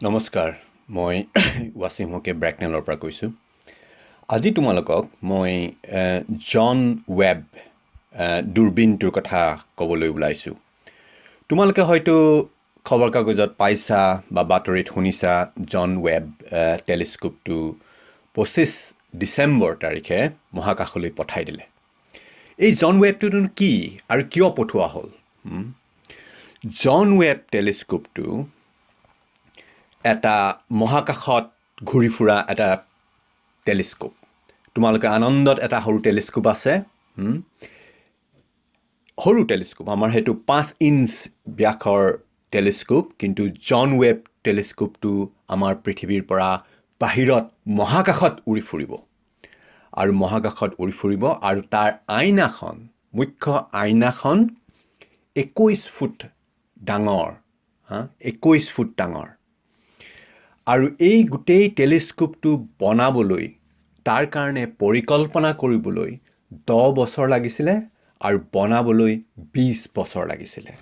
নমস্কাৰ মই ৱাছিম হকে ব্ৰেকনেলৰ পৰা কৈছোঁ। আজি তোমালোকক মই জন ৱেব দূৰবীনটোৰ কথা ক'বলৈ ওলাইছোঁ। তোমালোকে হয়তো খবৰ কাগজত পাইছা বা বাতৰিত শুনিছা জন ৱেব টেলিস্কোপটো 25 ডিচেম্বৰ তাৰিখে মহাকাশলৈ পঠাই দিলে। এই জন ৱেবটোনো কি আৰু কিয় পঠোৱা হ'ল? জন ৱেব টেলিস্কোপটো এটা মহাকাশত ঘূৰি ফুৰা এটা টেলিস্কোপ। তোমালোকে আনন্দত এটা সৰু টেলিস্কোপ আছে, সৰু টেলিস্কোপ, আমাৰ সেইটো 5 ইঞ্চ ব্যাসৰ টেলিস্কোপ, কিন্তু জন ৱেব টেলিস্কোপটো আমাৰ পৃথিৱীৰ পৰা বাহিৰত মহাকাশত উৰি ফুৰিব আৰু মহাকাশত উৰি ফুৰিব আৰু তাৰ আইনাখন, মুখ্য আইনাখন 21 ফুট ডাঙৰ, 21 ফুট ডাঙৰ। আৰু এই গোটেই টেলিস্কোপটো বনাবলৈ, তাৰ কাৰণে পৰিকল্পনা কৰিবলৈ 10 বছৰ লাগিছিলে আৰু বনাবলৈ 20 বছৰ লাগিছিলে।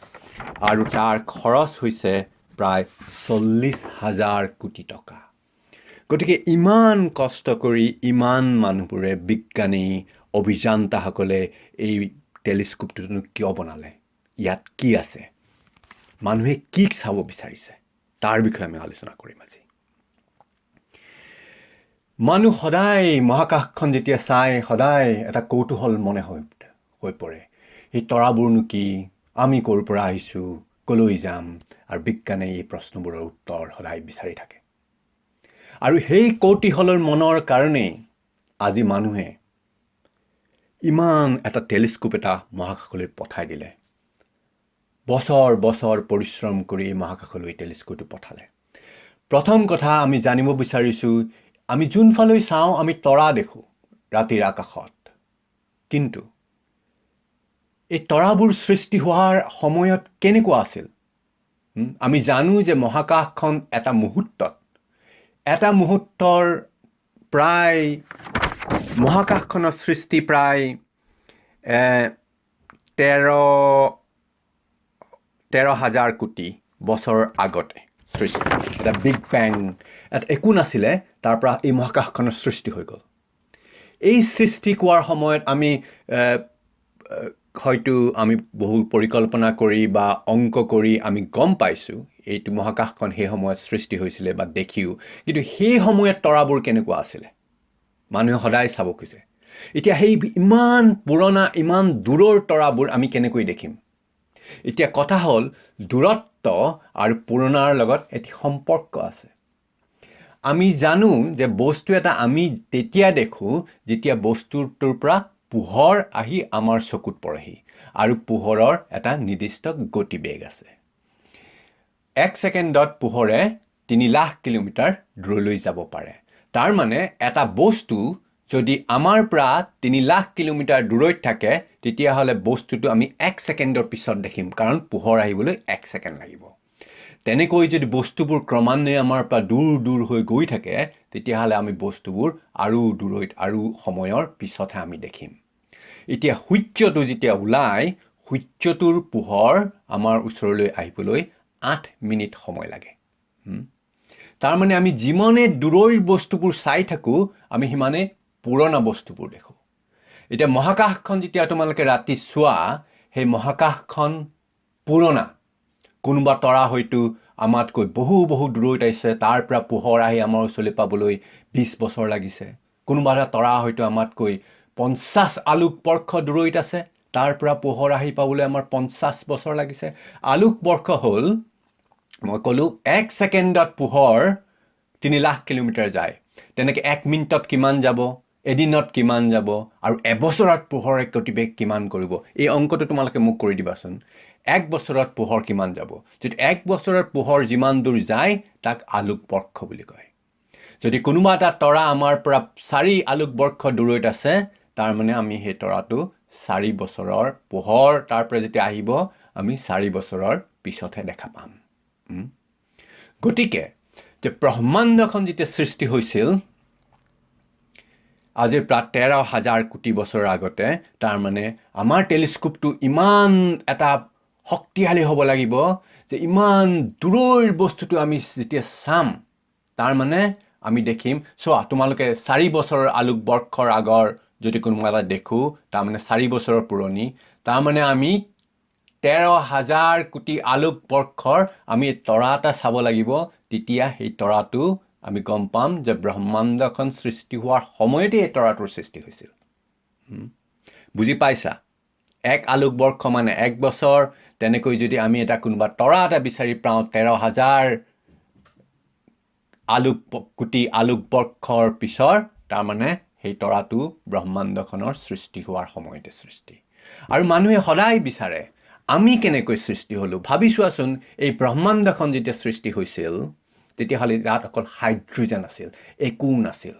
আৰু তাৰ খৰচ হৈছে প্ৰায় 40,000 কোটি টকা। গতিকে ইমান কষ্ট কৰি ইমান মানুহবোৰে, বিজ্ঞানী, অভিযন্তাসকলে এই টেলিস্কোপটোনো কিয় বনালে? ইয়াত কি আছে? মানুহে কি চাব বিচাৰিছে? তাৰ বিষয়ে আমি আলোচনা কৰিম আজি। মানুহ সদায় মহাকাশখন যেতিয়া চাই, সদায় এটা কৌতূহল মনে হৈ পৰে। এই তৰাবোৰনো কি? আমি ক'ৰ পৰা আহিছোঁ? ক'লৈ যাম? আৰু বিজ্ঞানে এই প্ৰশ্নবোৰৰ উত্তৰ সদায় বিচাৰি থাকে। আৰু সেই কৌতূহলৰ মনৰ কাৰণেই আজি মানুহে ইমান এটা টেলিস্কোপ এটা মহাকাশলৈ পঠাই দিলে। বছৰ বছৰ পৰিশ্ৰম কৰি মহাকাশলৈ টেলিস্কোপটো পঠালে। প্ৰথম কথা আমি জানিব বিচাৰিছোঁ, আমি যোনফালৈ চাওঁ আমি তৰা দেখোঁ ৰাতিৰ আকাশত, কিন্তু এই তৰাবোৰ সৃষ্টি হোৱাৰ সময়ত কেনেকুৱা আছিল? আমি জানো যে মহাকাশখন এটা মুহূৰ্তৰ প্ৰায়, মহাকাশখনৰ সৃষ্টি প্ৰায় 13,000 কোটি বছৰ আগতে সৃষ্টি। এটা বিগ বেং, একো নাছিলে, তাৰ পৰা এই মহাকাশখনৰ সৃষ্টি হৈ গ'ল। এই সৃষ্টি হোৱাৰ সময়ত আমি হয়তো বহু পৰিকল্পনা কৰি বা অংক কৰি আমি গম পাইছোঁ এইটো মহাকাশখন সেই সময়ত সৃষ্টি হৈছিলে বা দেখিও, কিন্তু সেই সময়ত তৰাবোৰ কেনেকুৱা আছিলে মানুহে সদায় চাব খোজে। এতিয়া সেই ইমান পুৰণা, ইমান দূৰৰ তৰাবোৰ আমি কেনেকৈ দেখিম? এতিয়া কথা হ'ল, দূৰত্ব আৰু পুৰণাৰ লগত এটি সম্পৰ্ক আছে। আমি জানো যে বস্তু এটা আমি তেতিয়া দেখোঁ যেতিয়া বস্তুটোৰ পৰা পোহৰ আহি আমাৰ চকুত পৰেহি, আৰু পোহৰৰ এটা নিৰ্দিষ্ট গতিবেগ আছে। 1 ছেকেণ্ডত পোহৰে 3 লাখ কিলোমিটাৰ দূৰলৈ যাব পাৰে। তাৰ মানে এটা বস্তু যদি আমাৰ পৰা 3 লাখ কিলোমিটাৰ দূৰৈত থাকে, তেতিয়াহ'লে বস্তুটো আমি 1 ছেকেণ্ডৰ পিছত দেখিম, কাৰণ পোহৰ আহিবলৈ 1 ছেকেণ্ড লাগিব। তেনেকৈ যদি বস্তুবোৰ ক্ৰমান্বয়ে আমাৰ পৰা দূৰ হৈ গৈ থাকে, তেতিয়াহ'লে আমি বস্তুবোৰ আৰু দূৰৈত আৰু সময়ৰ পিছতহে আমি দেখিম। এতিয়া সূৰ্যটো যেতিয়া ওলায়, সূৰ্যটোৰ পোহৰ আমাৰ ওচৰলৈ আহিবলৈ 8 মিনিট সময় লাগে। তাৰমানে আমি যিমানে দূৰৰ বস্তুবোৰ চাই থাকোঁ, আমি সিমানে পুৰণা বস্তুবোৰ দেখোঁ। এতিয়া মহাকাশখন যেতিয়া তোমালোকে ৰাতি চোৱা, সেই মহাকাশখন পুৰণা। কোনোবা তৰা হয়তো আমাতকৈ বহু দূৰৈত আহিছে, তাৰ পৰা পোহৰ আহি আমাৰ ওচৰলৈ পাবলৈ 20 বছৰ লাগিছে। কোনোবা এটা তৰা হয়তো আমাতকৈ 50 আলোকবৰ্ষ দূৰৈত আছে, তাৰ পৰা পোহৰ আহি পাবলৈ আমাৰ 50 বছৰ লাগিছে। আলোকবৰ্ষ হ'ল, মই ক'লোঁ 1 ছেকেণ্ডত পোহৰ 3 লাখ কিলোমিটাৰ যায়। তেনেকৈ 1 মিনিটত কিমান যাব, এদিনত কিমান যাব, আৰু এবছৰত পোহৰে গতিবেগ কিমান কৰিব? এই অংকটো তোমালোকে মোক কৰি দিবাচোন। 1 বছৰত পোহৰ কিমান যাব? যদি 1 বছৰত পোহৰ যিমান দূৰ যায়, তাক আলোকবৰ্ষ বুলি কয়। যদি কোনোবা এটা তৰা আমাৰ পৰা 4 আলোকবৰ্ষ দূৰৈত আছে, তাৰমানে আমি সেই তৰাটো 4 বছৰৰ পোহৰ তাৰ পৰা যেতিয়া আহিব, আমি 4 বছৰৰ পিছতহে দেখা পাম। গতিকে যে ব্ৰহ্মাণ্ডখন যেতিয়া সৃষ্টি হৈছিল আজিৰ প্ৰায় 13,000 কোটি বছৰৰ আগতে, তাৰমানে আমাৰ টেলিস্কোপটো ইমান এটা শক্তিশালী হ'ব লাগিব যে ইমান দূৰৰ বস্তুটো আমি যেতিয়া চাম তাৰ মানে আমি দেখিম চোৱা তোমালোকে 4 বছৰৰ আলোক বৰ্ষৰ আগৰ যদি কোনোবা এটা দেখোঁ তাৰমানে 4 বছৰৰ পুৰণি তাৰমানে আমি 13,000 কোটি আলোক বৰ্ষৰ আমি তৰা এটা চাব লাগিব তেতিয়া সেই তৰাটো আমি গম পাম যে ব্ৰহ্মাণ্ডখন সৃষ্টি হোৱাৰ সময়তে এই তৰাটোৰ সৃষ্টি হৈছিল বুজি পাইছা এক আলোক বৰ্ষ মানে 1 বছৰ তেনেকৈ যদি আমি এটা কোনোবা তৰা এটা বিচাৰি পাওঁ 13,000 আলোক কোটি আলোক বৰ্ষৰ পিছৰ তাৰমানে সেই তৰাটো ব্ৰহ্মাণ্ডখনৰ সৃষ্টি হোৱাৰ সময়তে সৃষ্টি আৰু মানুহে সদায় বিচাৰে আমি কেনেকৈ সৃষ্টি হলো ভাবি চোৱাচোন এই ব্ৰহ্মাণ্ডখন যেতিয়া সৃষ্টি হৈছিল তেতিয়াহ'লে তাত অকল হাইড্ৰোজেন আছিল একো নাছিল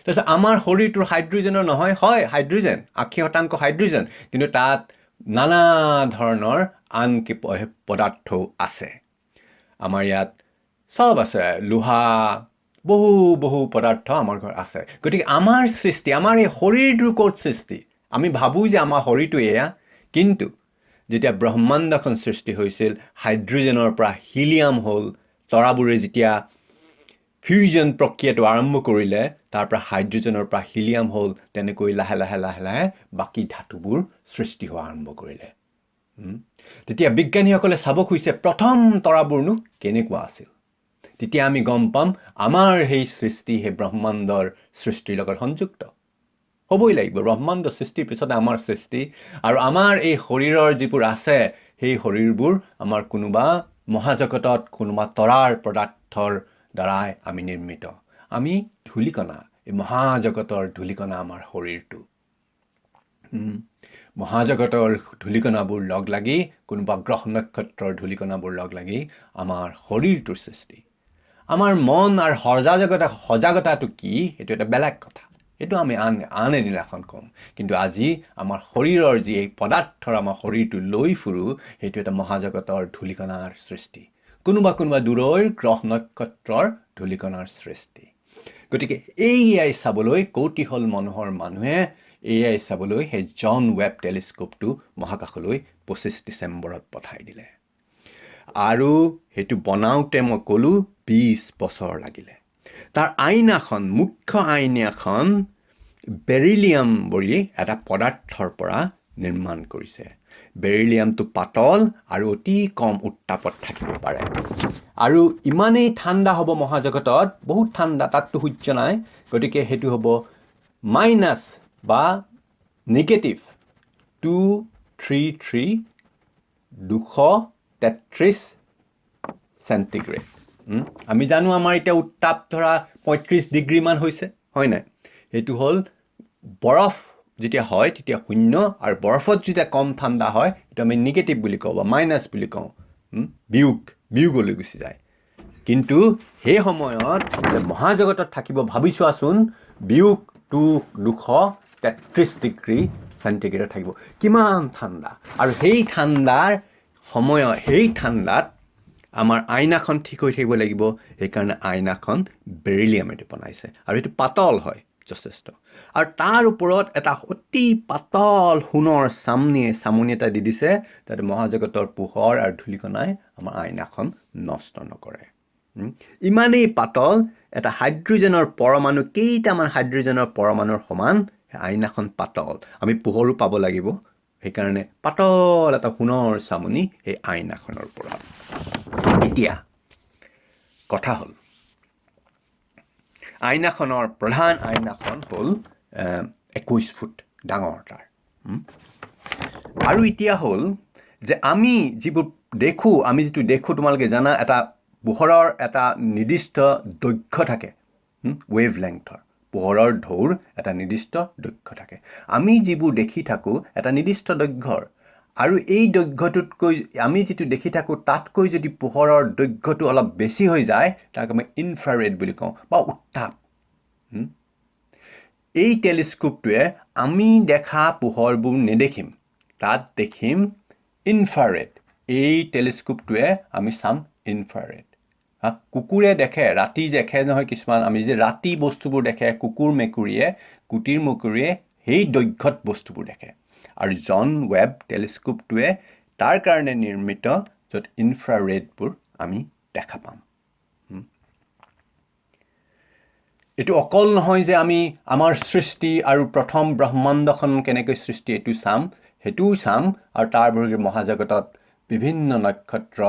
তাৰপিছত আমাৰ শৰীৰটোৰ হাইড্ৰোজেনৰ নহয় হয় হাইড্ৰোজেন 80% হাইড্ৰোজেন কিন্তু তাত নানা ধৰণৰ আন পদাৰ্থ আছে আমাৰ ইয়াত সব আছে লোহা বহু পদাৰ্থ আমাৰ ঘৰত আছে গতিকে আমাৰ সৃষ্টি আমাৰ এই শৰীৰটোৰ ক'ত সৃষ্টি আমি ভাবোঁ যে আমাৰ শৰীৰটো এয়া কিন্তু যেতিয়া ব্ৰহ্মাণ্ডখন সৃষ্টি হৈছিল হাইড্ৰোজেনৰ পৰা হিলিয়াম হ'ল তৰাবোৰে যেতিয়া ফিউজন প্ৰক্ৰিয়াটো আৰম্ভ কৰিলে তাৰ পৰা হাইড্ৰোজেনৰ পৰা হিলিয়াম হ'ল তেনেকৈ লাহে লাহে বাকী ধাতুবোৰ সৃষ্টি হোৱা আৰম্ভ কৰিলে তেতিয়া বিজ্ঞানীসকলে চাব খুজিছে প্ৰথম তৰাবোৰনো কেনেকুৱা আছিল তেতিয়া আমি গম পাম আমাৰ সেই সৃষ্টি সেই ব্ৰহ্মাণ্ডৰ সৃষ্টিৰ লগত সংযুক্ত হ'বই লাগিব ব্ৰহ্মাণ্ড সৃষ্টিৰ পিছতে আমাৰ সৃষ্টি আৰু আমাৰ এই শৰীৰৰ যিবোৰ আছে সেই শৰীৰবোৰ আমাৰ কোনোবা মহাজগতত কোনোবা তৰাৰ পদাৰ্থৰ দ্বাৰাই আমি নিৰ্মিত আমি ধূলিকণা এই মহাজগতৰ ধূলিকণা আমাৰ শৰীৰটো মহাজগতৰ ধূলিকণাবোৰ লগ লাগি কোনোবা গ্ৰহ নক্ষত্ৰৰ ধূলিকণাবোৰ লগ লাগি আমাৰ শৰীৰটোৰ সৃষ্টি আমাৰ মন আৰু সজাগতাটো কি সেইটো এটা বেলেগ কথা সেইটো আমি আন এদিনাখন ক'ম কিন্তু আজি আমাৰ শৰীৰৰ যি এই পদাৰ্থৰ আমাৰ শৰীৰটো লৈ ফুৰোঁ সেইটো এটা মহাজগতৰ ধূলিকণাৰ সৃষ্টি কোনোবা দূৰৰ গ্ৰহ নক্ষত্ৰৰ ধূলিকণাৰ সৃষ্টি গতিকে এইয়াই চাবলৈ কৌতূহল মানুহৰ মানুহে এইয়াই চাবলৈ সেই জন ৱেব টেলিস্কোপটো মহাকাশলৈ 25 ডিচেম্বৰত পঠাই দিলে আৰু সেইটো বনাওঁতে মই ক'লোঁ 20 বছৰ লাগিলে তাৰ আইনাখন মুখ্য আইনাখন বেৰিলিয়াম বুলি এটা পদাৰ্থৰ পৰা নিৰ্মাণ কৰিছে বেৰিলিয়ামটো পাতল আৰু অতি কম উত্তাপত থাকিব পাৰে আৰু ইমানেই ঠাণ্ডা হ'ব মহাজগতত বহুত ঠাণ্ডা তাততো সূৰ্য নাই গতিকে সেইটো হ'ব মাইনাছ বা নিগেটিভ 233 চেণ্টিগ্ৰেড আমি জানো আমাৰ এতিয়া উত্তাপ ধৰা 35 ডিগ্ৰীমান হৈছে হয় নাই সেইটো হ'ল বৰফ যেতিয়া হয় তেতিয়া শূন্য আৰু বৰফত যেতিয়া কম ঠাণ্ডা হয় সেইটো আমি নিগেটিভ বুলি কওঁ বা মাইনাছ বুলি কওঁ বিয়োগলৈ গুচি যায় কিন্তু সেই সময়ত মহাজগতত থাকিব ভাবি চোৱাচোন বিয়োগ 233 ডিগ্ৰী চেণ্টিগ্ৰেডত থাকিব কিমান ঠাণ্ডা আৰু সেই ঠাণ্ডাত আমাৰ আইনাখন ঠিক হৈ থাকিব লাগিব সেইকাৰণে আইনাখন বেৰিলিয়ামেৰে বনাইছে আৰু এইটো পাতল হয় যথেষ্ট আৰু তাৰ ওপৰত এটা অতি পাতল সোণৰ চামনি এটা দি দিছে যাতে মহাজগতৰ পোহৰ আৰু ধূলিকণাই আমাৰ আইনাখন নষ্ট নকৰে ইমানেই পাতল এটা হাইড্ৰোজেনৰ পৰমাণু কেইটামান হাইড্ৰোজেনৰ পৰমাণুৰ সমান আইনাখন পাতল আমি পোহৰো পাব লাগিব সেইকাৰণে পাতল এটা সোণৰ চামনি এই আইনাখনৰ ওপৰত এতিয়া কথা হ'ল আইনাখনৰ প্ৰধান আইনাখন হ'ল 21 ফুট ডাঙৰ তাৰ আৰু এতিয়া হ'ল যে আমি যিটো দেখোঁ তোমালোকে জানা এটা পোহৰৰ এটা নিৰ্দিষ্ট দৈৰ্ঘ্য থাকে ৱেভ লেংথৰ পোহৰৰ ঢৌৰ এটা নিৰ্দিষ্ট দৈৰ্ঘ্য থাকে আমি যিবোৰ দেখি থাকোঁ এটা নিৰ্দিষ্ট দৈৰ্ঘ্যৰ আৰু এই দৈৰ্ঘ্যটোতকৈ আমি যিটো দেখি থাকোঁ তাতকৈ যদি পোহৰৰ দৈৰ্ঘ্যটো অলপ বেছি হৈ যায় তাক আমি ইনফ্ৰাৰেড বুলি কওঁ বা উত্তাপ এই টেলিস্কোপটোৱে আমি দেখা পোহৰবোৰ নেদেখিম তাত দেখিম ইনফ্ৰাৰেড এই টেলিস্কোপটোৱে আমি চাম ইনফ্ৰাৰেড কুকুৰে দেখে ৰাতি দেখে নহয় কিছুমান আমি যে ৰাতি বস্তুবোৰ দেখে কুকুৰ মেকুৰীয়ে সেই দৈৰ্ঘ্যত বস্তুবোৰ দেখে আৰু জন ৱেব টেলিস্কোপটোৱে তাৰ কাৰণে নিৰ্মিত, য'ত ইনফ্ৰাৰেডবোৰ আমি দেখা পাম। এইটো অকল নহয় যে আমি আমাৰ সৃষ্টি আৰু প্ৰথম ব্ৰহ্মাণ্ডখন কেনেকৈ সৃষ্টি এইটো চাম, সেইটোও চাম, আৰু তাৰ বাহিৰে মহাজগতত বিভিন্ন নক্ষত্ৰ,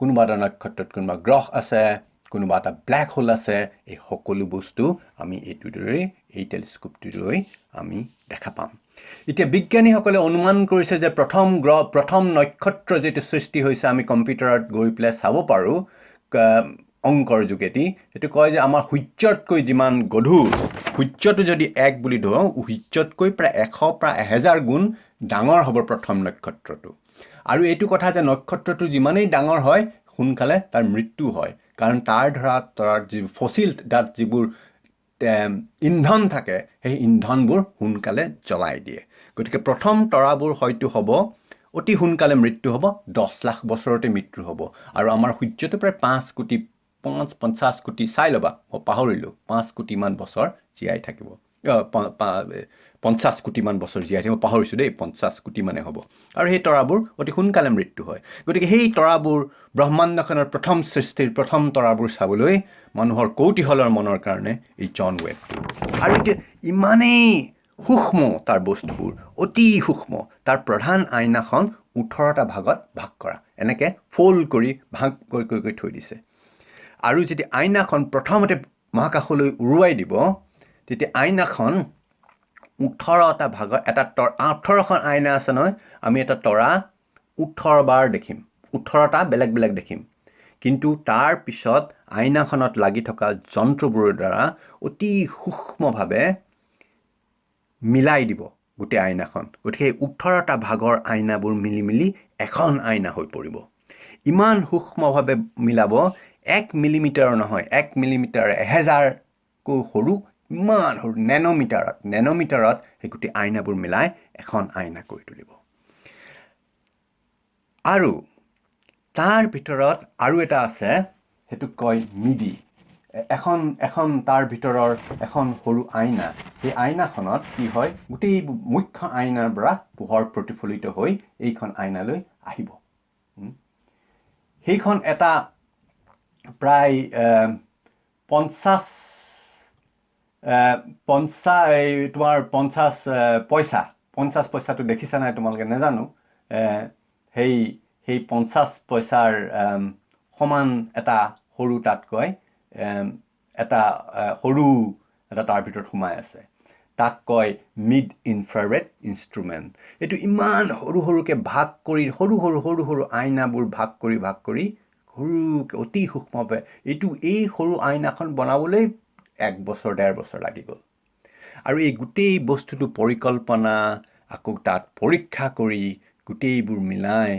কোনোবা এটা নক্ষত্ৰত কোনোবা গ্ৰহ আছে, কোনোবা এটা ব্লেক হোল আছে, এই সকলো বস্তু আমি এইটোদৰে এই টেলিস্কোপটোলৈ আমি দেখা পাম। এতিয়া বিজ্ঞানীসকলে অনুমান কৰিছে যে প্ৰথম নক্ষত্ৰ যিটো সৃষ্টি হৈছে, আমি কম্পিউটাৰত গৈ পেলাই চাব পাৰোঁ অংকৰ যোগেদি, সেইটো কয় যে আমাৰ সূৰ্যতকৈ যিমান গধুৰ, সূৰ্যটো যদি 1 বুলি ধৰোঁ, সূৰ্যতকৈ প্ৰায় 100 প্ৰায় 1000 গুণ ডাঙৰ হ'ব প্ৰথম নক্ষত্ৰটো। আৰু এইটো কথা যে নক্ষত্ৰটো যিমানেই ডাঙৰ হয়, সোনকালে তাৰ মৃত্যু হয়, কাৰণ তাৰ যি ফচিল, তাত যিবোৰ ইন্ধন থাকে, সেই ইন্ধনবোৰ সোনকালে জ্বলাই দিয়ে। গতিকে প্ৰথম তৰাবোৰ হয়তো হ'ব অতি সোনকালে মৃত্যু হ'ব, 10 লাখ বছৰতে মৃত্যু হ'ব। আৰু আমাৰ সূৰ্যটো প্ৰায় 50 কোটি চাই ল'বা, মই পাহৰিলোঁ, 5 কোটিমান বছৰ জীয়াই থাকিব, 50 কোটিমান বছৰ জীয়াই থাকিব, পাহৰিছোঁ দেই, 50 কোটি মানে হ'ব। আৰু সেই তৰাবোৰ অতি সোনকালে মৃত্যু হয়। গতিকে সেই তৰাবোৰ, ব্ৰহ্মাণ্ডখনৰ প্ৰথম সৃষ্টিৰ প্ৰথম তৰাবোৰ চাবলৈ মানুহৰ কৌতূহলৰ মনৰ কাৰণে এই জন ৱেবটো। আৰু এতিয়া ইমানেই সূক্ষ্ম তাৰ বস্তুবোৰ, অতি সূক্ষ্ম। তাৰ প্ৰধান আইনাখন 18টা ভাগত ভাগ কৰা, এনেকৈ ফ'ল্ড কৰি ভাগ কৰি থৈ দিছে। আৰু যদি আইনাখন প্ৰথমতে মহাকাশলৈ উৰুৱাই দিব, তেতিয়া আইনাখন 18টা ভাগত, 18খন আইনা আছে নহয়, আমি এটা তৰা 18 বাৰ দেখিম, 18টা বেলেগ বেলেগ দেখিম। কিন্তু তাৰ পিছত আইনাখনত লাগি থকা যন্ত্ৰবোৰৰ দ্বাৰা অতি সূক্ষ্মভাৱে মিলাই দিব গোটেই আইনাখন। গতিকে 18টা ভাগৰ আইনাবোৰ মিলি মিলি এখন আইনা হৈ পৰিব। ইমান সূক্ষ্মভাৱে মিলাব, 1 মিলিমিটাৰ নহয়, 1 মিলিমিটাৰ 1000কৈ সৰু, ইমান সৰু, নেন'মিটাৰত সেই গোটেই আইনাবোৰ মিলাই এখন আইনা কৰি তুলিব। আৰু তাৰ ভিতৰত আৰু এটা আছে, সেইটোক কয় মিডি। এখন তাৰ ভিতৰৰ এখন সৰু আইনা, সেই আইনাখনত কি হয়, গোটেই মুখ্য আইনাৰ পৰা পোহৰ প্ৰতিফলিত হৈ এইখন আইনালৈ আহিব। সেইখন এটা প্ৰায় 50 পইচাটো দেখিছা নাই তোমালোকে নাজানো, সেই 50 পইচাৰ সমান এটা সৰু, তাত কয় এটা সৰু এটা তাৰ ভিতৰত সোমাই আছে, তাক কয় মিড ইনফ্ৰাৰেড ইনষ্ট্ৰুমেণ্ট। এইটো ইমান সৰুকৈ ভাগ কৰি, সৰু আইনাবোৰ ভাগ কৰি সৰুকৈ অতি সূক্ষ্মভাৱে, এই সৰু আইনাখন বনাবলৈ 1 বছৰ 1.5 বছৰ লাগি গ'ল। আৰু এই গোটেই বস্তুটো পৰিকল্পনা, আকৌ তাত পৰীক্ষা কৰি গোটেইবোৰ মিলাই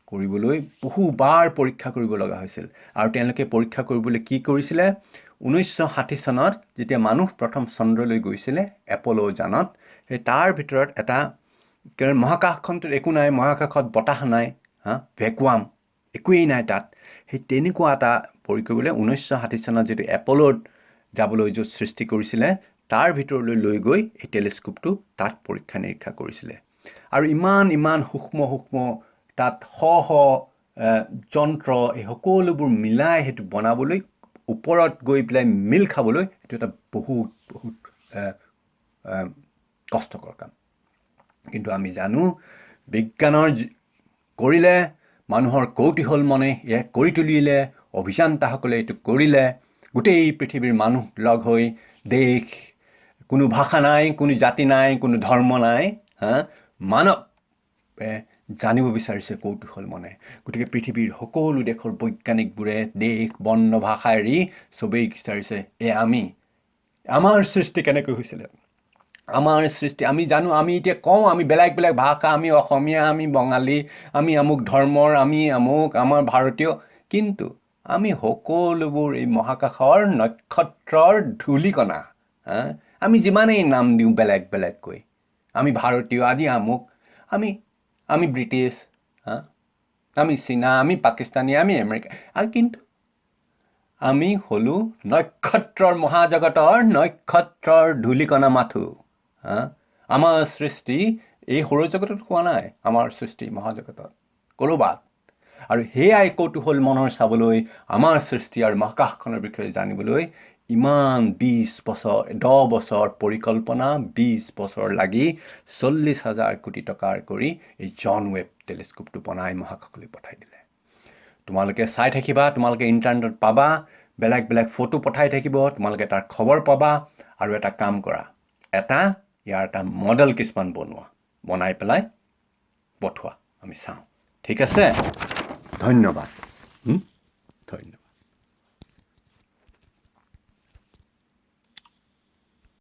কৰিবলৈ বহুবাৰ পৰীক্ষা কৰিব লগা হৈছিল। আৰু তেওঁলোকে পৰীক্ষা কৰিবলৈ কি কৰিছিলে, 1960 চনত যেতিয়া মানুহ প্ৰথম চন্দ্ৰলৈ গৈছিলে এপ'ল' যানত, সেই তাৰ ভিতৰত এটা, মহাকাশখনটোত একো নাই, মহাকাশত বতাহ নাই, ভেকুৱাম, একোৱেই নাই তাত। সেই তেনেকুৱা এটা কৰিবলৈ 1960 চনত যিটো এপ'ল'ত যাবলৈ য'ত সৃষ্টি কৰিছিলে, তাৰ ভিতৰলৈ লৈ গৈ এই টেলিস্কোপটো তাত পৰীক্ষা নিৰীক্ষা কৰিছিলে। আৰু ইমান সূক্ষ্ম তাত যন্ত্ৰ, এই সকলোবোৰ মিলাই সেইটো বনাবলৈ, ওপৰত গৈ পেলাই মিল খাবলৈ, এইটো এটা বহুত কষ্টকৰ কাম। কিন্তু আমি জানো, বিজ্ঞানৰ কৰিলে, মানুহৰ কৌতূহল মনে ইয়াক কৰি তুলিলে, অভিযান্তাসকলে এইটো কৰিলে, গোটেই পৃথিৱীৰ মানুহ লগ হৈ, দেশ, কোনো ভাষা নাই, কোনো জাতি নাই, কোনো ধৰ্ম নাই, মানৱে জানিব বিচাৰিছে কৌতূহল মনে। গতিকে পৃথিৱীৰ সকলো দেশৰ বৈজ্ঞানিকবোৰে দেশ, বৰ্ণ, ভাষা এৰি চবেই বিচাৰিছে, আমাৰ সৃষ্টি কেনেকৈ হৈছিলে, আমাৰ সৃষ্টি আমি জানো, আমি এতিয়া কওঁ, আমি বেলেগ বেলেগ ভাষা, আমি অসমীয়া, আমি বঙালী, আমি আমুক ধৰ্মৰ, আমি আমুক, আমাৰ ভাৰতীয়, কিন্তু আমি সকলোবোৰ এই মহাকাশৰ নক্ষত্ৰৰ ধূলিকণা। আমি যিমানেই নাম দিওঁ বেলেগ বেলেগকৈ, আমি ভাৰতীয়, আজি আমুক, আমি ব্ৰিটিছ, আমি চীনা, আমি পাকিস্তানী, আমি আমেৰিকা, কিন্তু আমি হ'লো নক্ষত্ৰৰ, মহাজগতৰ নক্ষত্ৰৰ ধূলিকণা মাথো। আমাৰ সৃষ্টি এই সৌৰজগতত হোৱা নাই, আমাৰ সৃষ্টি মহাজগতত। ক'ৰবাত। আৰু সেয়াই কৌতূহল মনৰ চাবলৈ, আমাৰ সৃষ্টি আৰু মহাকাশখনৰ বিষয়ে জানিবলৈ ইমান 20 বছৰ 10 বছৰ পৰিকল্পনা, 20 বছৰ লাগি 40,000 কোটি টকাৰ কৰি এই জন ৱেব টেলিস্কোপটো বনাই মহাকাশলৈ পঠাই দিলে। তোমালোকে চাই থাকিবা, তোমালোকে ইণ্টাৰনেটত পাবা, বেলেগ বেলেগ ফটো পঠাই থাকিব, তোমালোকে তাৰ খবৰ পাবা। আৰু এটা কাম কৰা, ইয়াৰ এটা মডেল কিছুমান বনাই পেলাই পঠোৱা, আমি চাওঁ। ঠিক আছে? ধন্যবাদ। ধন্যবাদ।